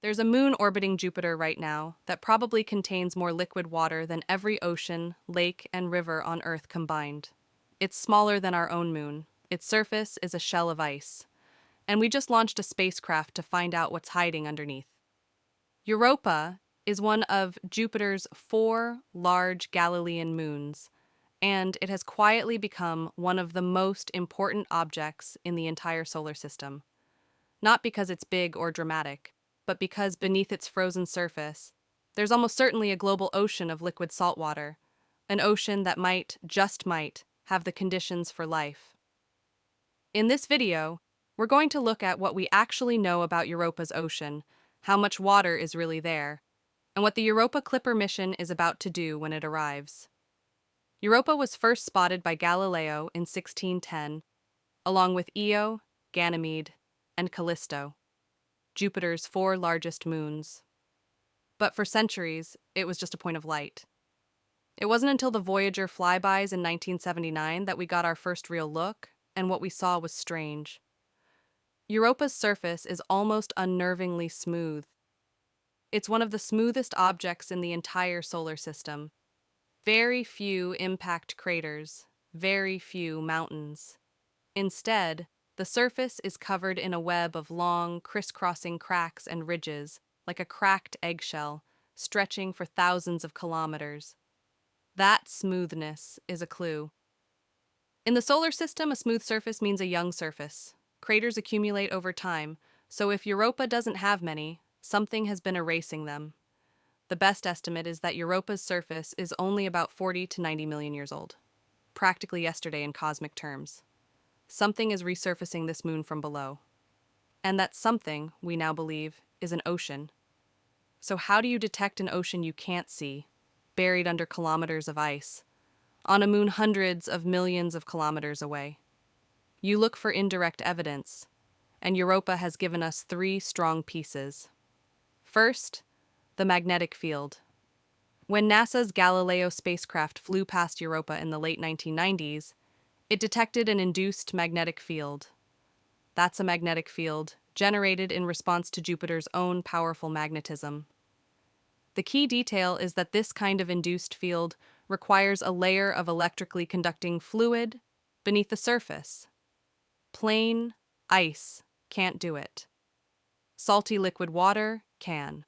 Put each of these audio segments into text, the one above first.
There's a moon orbiting Jupiter right now that probably contains more liquid water than every ocean, lake, and river on Earth combined. It's smaller than our own moon. Its surface is a shell of ice. And we just launched a spacecraft to find out what's hiding underneath. Europa is one of Jupiter's four large Galilean moons, and it has quietly become one of the most important objects in the entire solar system. Not because it's big or dramatic, but because beneath its frozen surface, there's almost certainly a global ocean of liquid salt water, an ocean that might, just might, have the conditions for life. In this video, we're going to look at what we actually know about Europa's ocean, how much water is really there, and what the Europa Clipper mission is about to do when it arrives. Europa was first spotted by Galileo in 1610, along with Io, Ganymede, and Callisto, Jupiter's four largest moons. But for centuries, it was just a point of light. It wasn't until the Voyager flybys in 1979 that we got our first real look, and what we saw was strange. Europa's surface is almost unnervingly smooth. It's one of the smoothest objects in the entire solar system. Very few impact craters, very few mountains. Instead, the surface is covered in a web of long, crisscrossing cracks and ridges, like a cracked eggshell, stretching for thousands of kilometers. That smoothness is a clue. In the solar system, a smooth surface means a young surface. Craters accumulate over time, so if Europa doesn't have many, something has been erasing them. The best estimate is that Europa's surface is only about 40 to 90 million years old, practically yesterday in cosmic terms. Something is resurfacing this moon from below. And that something, we now believe, is an ocean. So how do you detect an ocean you can't see, buried under kilometers of ice, on a moon hundreds of millions of kilometers away? You look for indirect evidence, and Europa has given us three strong pieces. First, the magnetic field. When NASA's Galileo spacecraft flew past Europa in the late 1990s, it detected an induced magnetic field. That's a magnetic field generated in response to Jupiter's own powerful magnetism. The key detail is that this kind of induced field requires a layer of electrically conducting fluid beneath the surface. Plain ice can't do it. Salty liquid water can.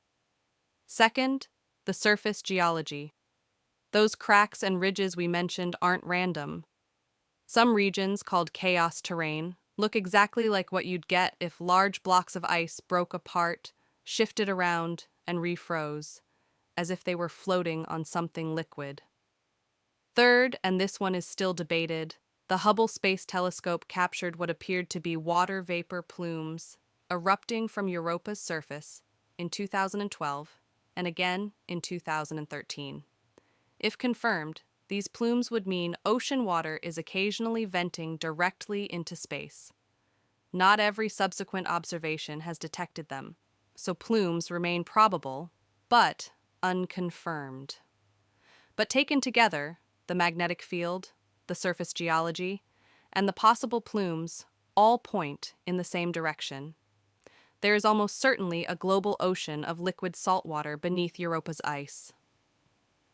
Second, the surface geology. Those cracks and ridges we mentioned aren't random. Some regions, called chaos terrain, look exactly like what you'd get if large blocks of ice broke apart, shifted around, and refroze, as if they were floating on something liquid. Third, and this one is still debated, the Hubble Space Telescope captured what appeared to be water vapor plumes erupting from Europa's surface in 2012 and again in 2013. If confirmed, these plumes would mean ocean water is occasionally venting directly into space. Not every subsequent observation has detected them, so plumes remain probable, but unconfirmed. But taken together, the magnetic field, the surface geology, and the possible plumes all point in the same direction. There is almost certainly a global ocean of liquid salt water beneath Europa's ice.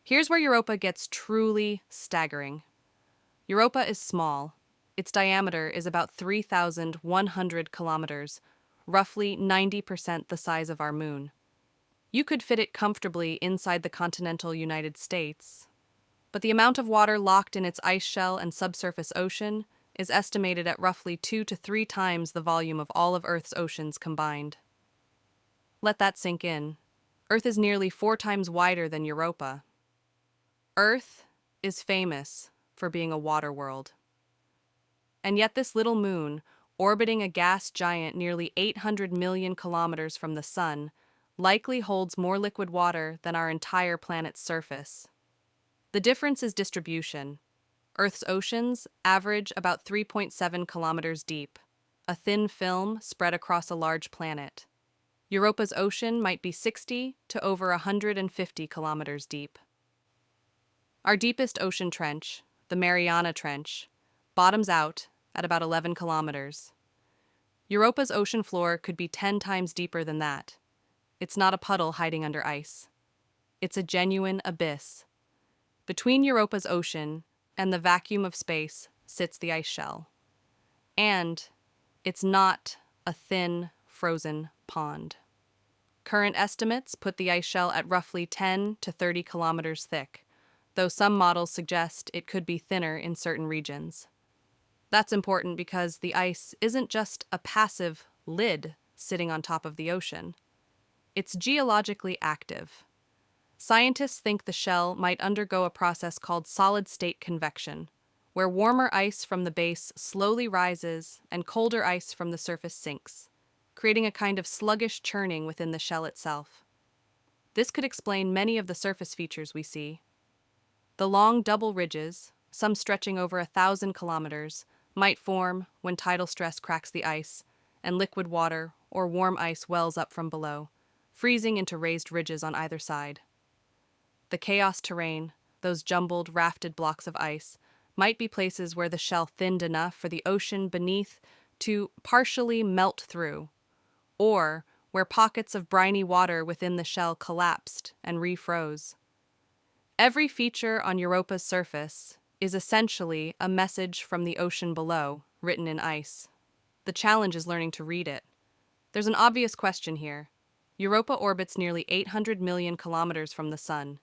Here's where Europa gets truly staggering. Europa is small. Its diameter is about 3,100 kilometers, roughly 90% the size of our moon. You could fit it comfortably inside the continental United States. But the amount of water locked in its ice shell and subsurface ocean is estimated at roughly 2 to 3 times the volume of all of Earth's oceans combined. Let that sink in. Earth is nearly 4 times wider than Europa. Earth is famous for being a water world. And yet this little moon, orbiting a gas giant nearly 800 million kilometers from the sun, likely holds more liquid water than our entire planet's surface. The difference is distribution. Earth's oceans average about 3.7 kilometers deep, a thin film spread across a large planet. Europa's ocean might be 60 to over 150 kilometers deep. Our deepest ocean trench, the Mariana Trench, bottoms out at about 11 kilometers. Europa's ocean floor could be 10 times deeper than that. It's not a puddle hiding under ice. It's a genuine abyss. Between Europa's ocean and the vacuum of space sits the ice shell. And it's not a thin, frozen pond. Current estimates put the ice shell at roughly 10 to 30 kilometers thick, though some models suggest it could be thinner in certain regions. That's important because the ice isn't just a passive lid sitting on top of the ocean. It's geologically active. Scientists think the shell might undergo a process called solid-state convection, where warmer ice from the base slowly rises and colder ice from the surface sinks, creating a kind of sluggish churning within the shell itself. This could explain many of the surface features we see. The long double ridges, some stretching over 1,000 kilometers, might form when tidal stress cracks the ice and liquid water or warm ice wells up from below, freezing into raised ridges on either side. The chaos terrain, those jumbled, rafted blocks of ice, might be places where the shell thinned enough for the ocean beneath to partially melt through, or where pockets of briny water within the shell collapsed and refroze. Every feature on Europa's surface is essentially a message from the ocean below, written in ice. The challenge is learning to read it. There's an obvious question here. Europa orbits nearly 800 million kilometers from the sun.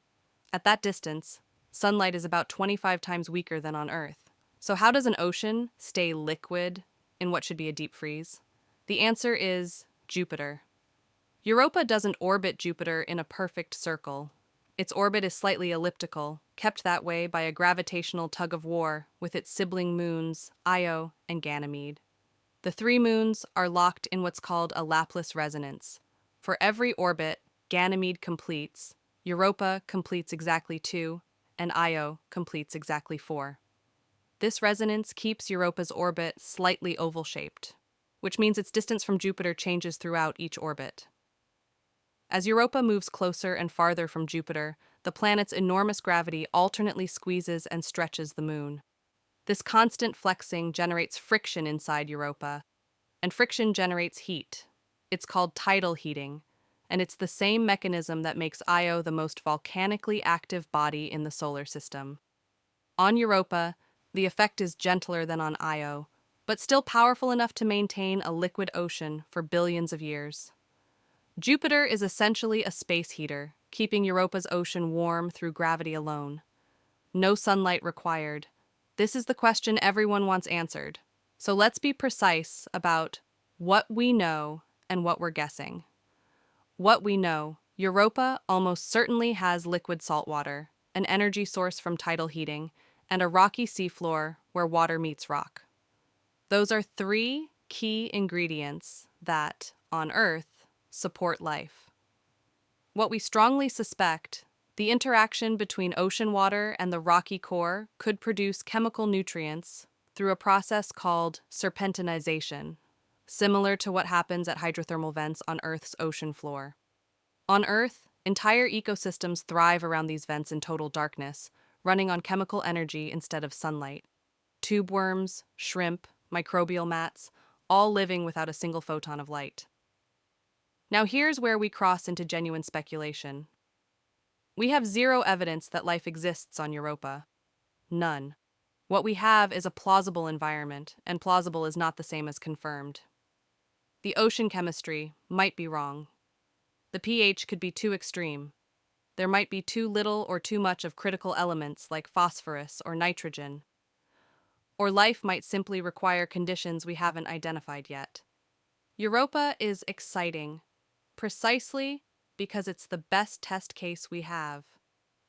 At that distance, sunlight is about 25 times weaker than on Earth. So how does an ocean stay liquid in what should be a deep freeze? The answer is Jupiter. Europa doesn't orbit Jupiter in a perfect circle. Its orbit is slightly elliptical, kept that way by a gravitational tug-of-war with its sibling moons, Io and Ganymede. The three moons are locked in what's called a Laplace resonance. For every orbit Ganymede completes, Europa completes exactly 2, and Io completes exactly 4. This resonance keeps Europa's orbit slightly oval-shaped, which means its distance from Jupiter changes throughout each orbit. As Europa moves closer and farther from Jupiter, the planet's enormous gravity alternately squeezes and stretches the moon. This constant flexing generates friction inside Europa, and friction generates heat. It's called tidal heating, and it's the same mechanism that makes Io the most volcanically active body in the solar system. On Europa, the effect is gentler than on Io, but still powerful enough to maintain a liquid ocean for billions of years. Jupiter is essentially a space heater, keeping Europa's ocean warm through gravity alone. No sunlight required. This is the question everyone wants answered. So let's be precise about what we know and what we're guessing. What we know, Europa almost certainly has liquid saltwater, an energy source from tidal heating, and a rocky seafloor where water meets rock. Those are three key ingredients that, on Earth, support life. What we strongly suspect, the interaction between ocean water and the rocky core could produce chemical nutrients through a process called serpentinization, similar to what happens at hydrothermal vents on Earth's ocean floor. On Earth, entire ecosystems thrive around these vents in total darkness, running on chemical energy instead of sunlight. Tube worms, shrimp, microbial mats, all living without a single photon of light. Now here's where we cross into genuine speculation. We have zero evidence that life exists on Europa. None. What we have is a plausible environment, and plausible is not the same as confirmed. The ocean chemistry might be wrong. The pH could be too extreme. There might be too little or too much of critical elements like phosphorus or nitrogen. Or life might simply require conditions we haven't identified yet. Europa is exciting, precisely because it's the best test case we have.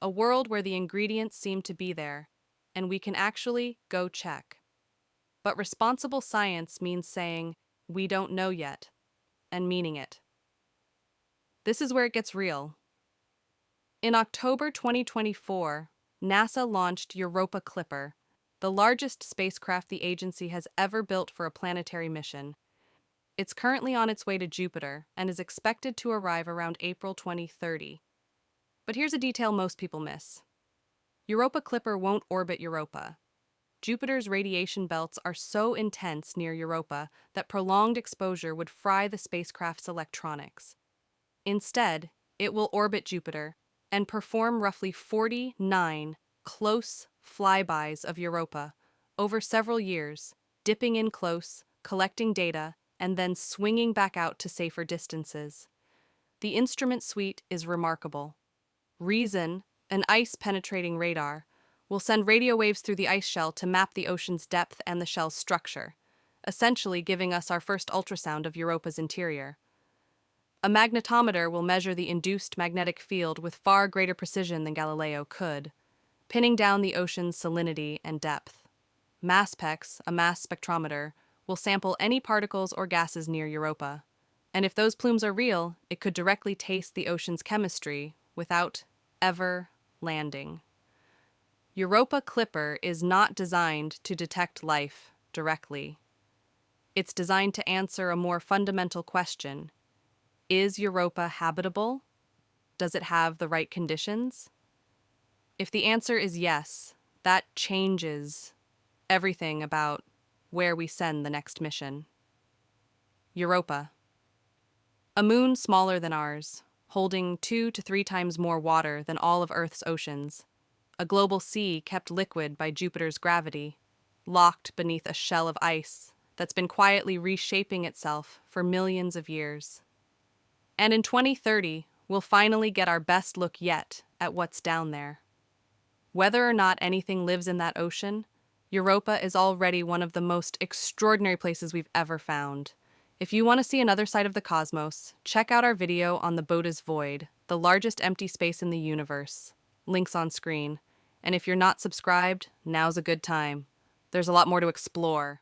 A world where the ingredients seem to be there, and we can actually go check. But responsible science means saying, we don't know yet, and meaning it. This is where it gets real. In October 2024, NASA launched Europa Clipper, the largest spacecraft the agency has ever built for a planetary mission. It's currently on its way to Jupiter and is expected to arrive around April 2030. But here's a detail most people miss. Europa Clipper won't orbit Europa. Jupiter's radiation belts are so intense near Europa that prolonged exposure would fry the spacecraft's electronics. Instead, it will orbit Jupiter and perform roughly 49 close flybys of Europa over several years, dipping in close, collecting data, and then swinging back out to safer distances. The instrument suite is remarkable. Reason, an ice-penetrating radar, will send radio waves through the ice shell to map the ocean's depth and the shell's structure, essentially giving us our first ultrasound of Europa's interior. A magnetometer will measure the induced magnetic field with far greater precision than Galileo could, pinning down the ocean's salinity and depth. MassPex, a mass spectrometer, will sample any particles or gases near Europa, and if those plumes are real, it could directly taste the ocean's chemistry without ever landing. Europa Clipper is not designed to detect life directly. It's designed to answer a more fundamental question. Is Europa habitable? Does it have the right conditions? If the answer is yes, that changes everything about where we send the next mission. Europa. A moon smaller than ours, holding 2 to 3 times more water than all of Earth's oceans. A global sea kept liquid by Jupiter's gravity, locked beneath a shell of ice that's been quietly reshaping itself for millions of years. And in 2030, we'll finally get our best look yet at what's down there. Whether or not anything lives in that ocean, Europa is already one of the most extraordinary places we've ever found. If you want to see another side of the cosmos, check out our video on the Bode's Void, the largest empty space in the universe. Links on screen. And if you're not subscribed, now's a good time. There's a lot more to explore.